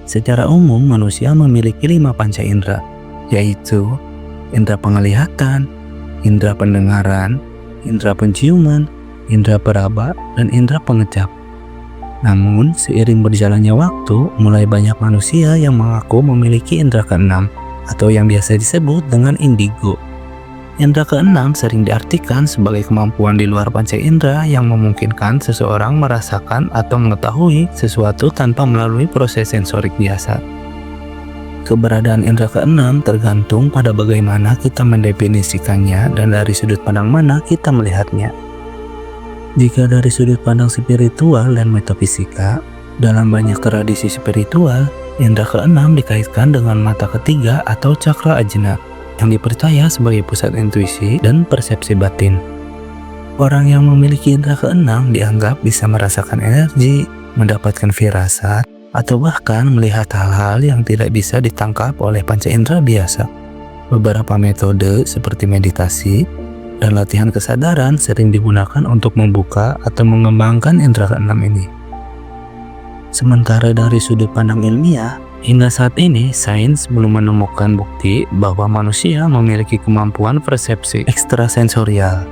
Secara umum, manusia memiliki 5 panca indera, yaitu indera penglihatan, indera pendengaran, indera penciuman, indera peraba, dan indera pengecap. Namun, seiring berjalannya waktu, mulai banyak manusia yang mengaku memiliki indera keenam, atau yang biasa disebut dengan indigo. Indera keenam sering diartikan sebagai kemampuan di luar panca indera yang memungkinkan seseorang merasakan atau mengetahui sesuatu tanpa melalui proses sensorik biasa. Keberadaan indera keenam tergantung pada bagaimana kita mendefinisikannya dan dari sudut pandang mana kita melihatnya. Jika dari sudut pandang spiritual dan metafisika, dalam banyak tradisi spiritual, indera keenam dikaitkan dengan mata ketiga atau cakra ajna, yang dipercaya sebagai pusat intuisi dan persepsi batin. Orang yang memiliki indera keenam dianggap bisa merasakan energi, mendapatkan firasat, atau bahkan melihat hal-hal yang tidak bisa ditangkap oleh panca indera biasa. Beberapa metode seperti meditasi dan latihan kesadaran sering digunakan untuk membuka atau mengembangkan indera keenam ini. Sementara dari sudut pandang ilmiah, hingga saat ini sains belum menemukan bukti bahwa manusia memiliki kemampuan persepsi ekstrasensorial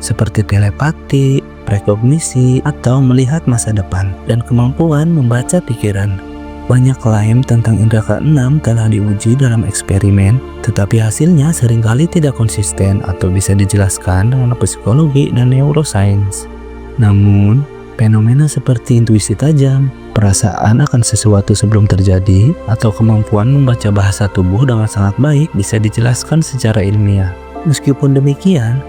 seperti telepati, prekognisi, atau melihat masa depan, dan kemampuan membaca pikiran. Banyak klaim tentang indera keenam telah diuji dalam eksperimen, tetapi hasilnya seringkali tidak konsisten atau bisa dijelaskan dengan psikologi dan neuroscience. Namun, fenomena seperti intuisi tajam, perasaan akan sesuatu sebelum terjadi, atau kemampuan membaca bahasa tubuh dengan sangat baik bisa dijelaskan secara ilmiah. Meskipun demikian,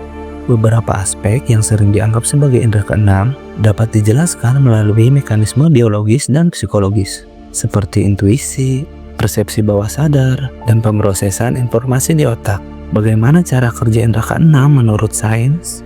beberapa aspek yang sering dianggap sebagai indera keenam dapat dijelaskan melalui mekanisme biologis dan psikologis, seperti intuisi, persepsi bawah sadar, dan pemrosesan informasi di otak. Bagaimana cara kerja indera keenam menurut sains?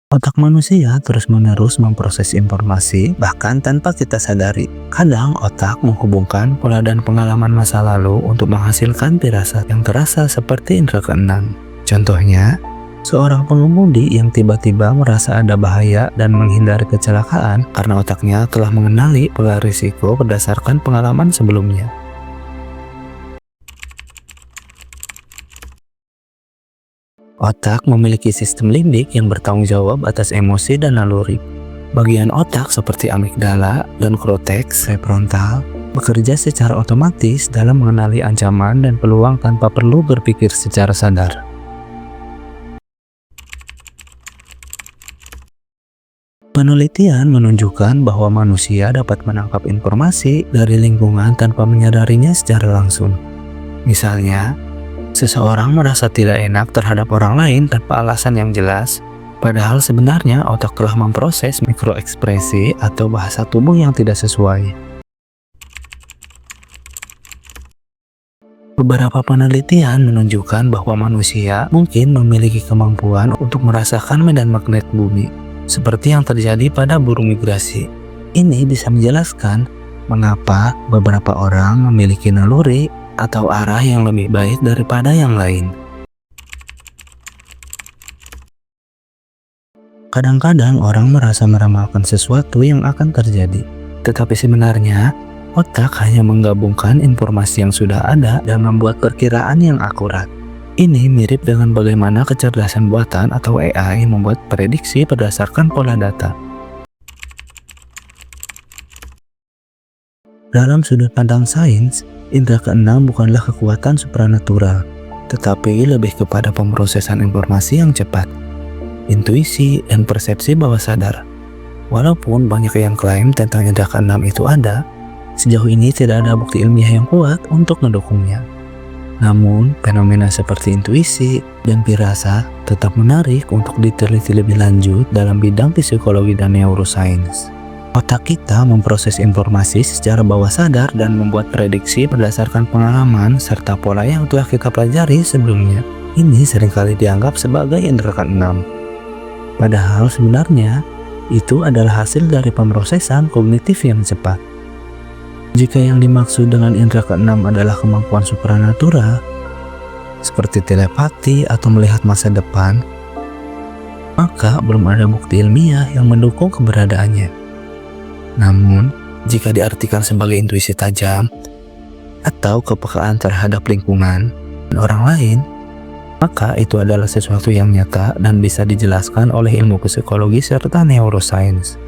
Otak manusia terus-menerus memproses informasi bahkan tanpa kita sadari. Kadang otak menghubungkan pola dan pengalaman masa lalu untuk menghasilkan firasat yang terasa seperti indera keenam. Contohnya, seorang pengemudi yang tiba-tiba merasa ada bahaya dan menghindari kecelakaan karena otaknya telah mengenali pola risiko berdasarkan pengalaman sebelumnya. Otak memiliki sistem limbik yang bertanggung jawab atas emosi dan naluri. Bagian otak seperti amigdala dan korteks prefrontal bekerja secara otomatis dalam mengenali ancaman dan peluang tanpa perlu berpikir secara sadar. Penelitian menunjukkan bahwa manusia dapat menangkap informasi dari lingkungan tanpa menyadarinya secara langsung. Misalnya, seseorang merasa tidak enak terhadap orang lain tanpa alasan yang jelas, padahal sebenarnya otak telah memproses mikroekspresi atau bahasa tubuh yang tidak sesuai. Beberapa penelitian menunjukkan bahwa manusia mungkin memiliki kemampuan untuk merasakan medan magnet bumi, seperti yang terjadi pada burung migrasi. Ini bisa menjelaskan mengapa beberapa orang memiliki naluri atau arah yang lebih baik daripada yang lain. Kadang-kadang orang merasa meramalkan sesuatu yang akan terjadi, tetapi sebenarnya otak hanya menggabungkan informasi yang sudah ada dan membuat perkiraan yang akurat. Ini mirip dengan bagaimana kecerdasan buatan atau AI membuat prediksi berdasarkan pola data. Dalam sudut pandang sains, indera keenam bukanlah kekuatan supranatural, tetapi lebih kepada pemrosesan informasi yang cepat, intuisi, dan persepsi bawah sadar. Walaupun banyak yang klaim tentang indera keenam itu ada, sejauh ini tidak ada bukti ilmiah yang kuat untuk mendukungnya. Namun, fenomena seperti intuisi dan firasat tetap menarik untuk diteliti lebih lanjut dalam bidang psikologi dan neuroscience. Otak kita memproses informasi secara bawah sadar dan membuat prediksi berdasarkan pengalaman serta pola yang telah kita pelajari sebelumnya. Ini seringkali dianggap sebagai indera keenam. Padahal sebenarnya, itu adalah hasil dari pemrosesan kognitif yang cepat. Jika yang dimaksud dengan indera keenam adalah kemampuan supranatural, seperti telepati atau melihat masa depan, maka belum ada bukti ilmiah yang mendukung keberadaannya. Namun, jika diartikan sebagai intuisi tajam atau kepekaan terhadap lingkungan dan orang lain, maka itu adalah sesuatu yang nyata dan bisa dijelaskan oleh ilmu psikologi serta neuroscience.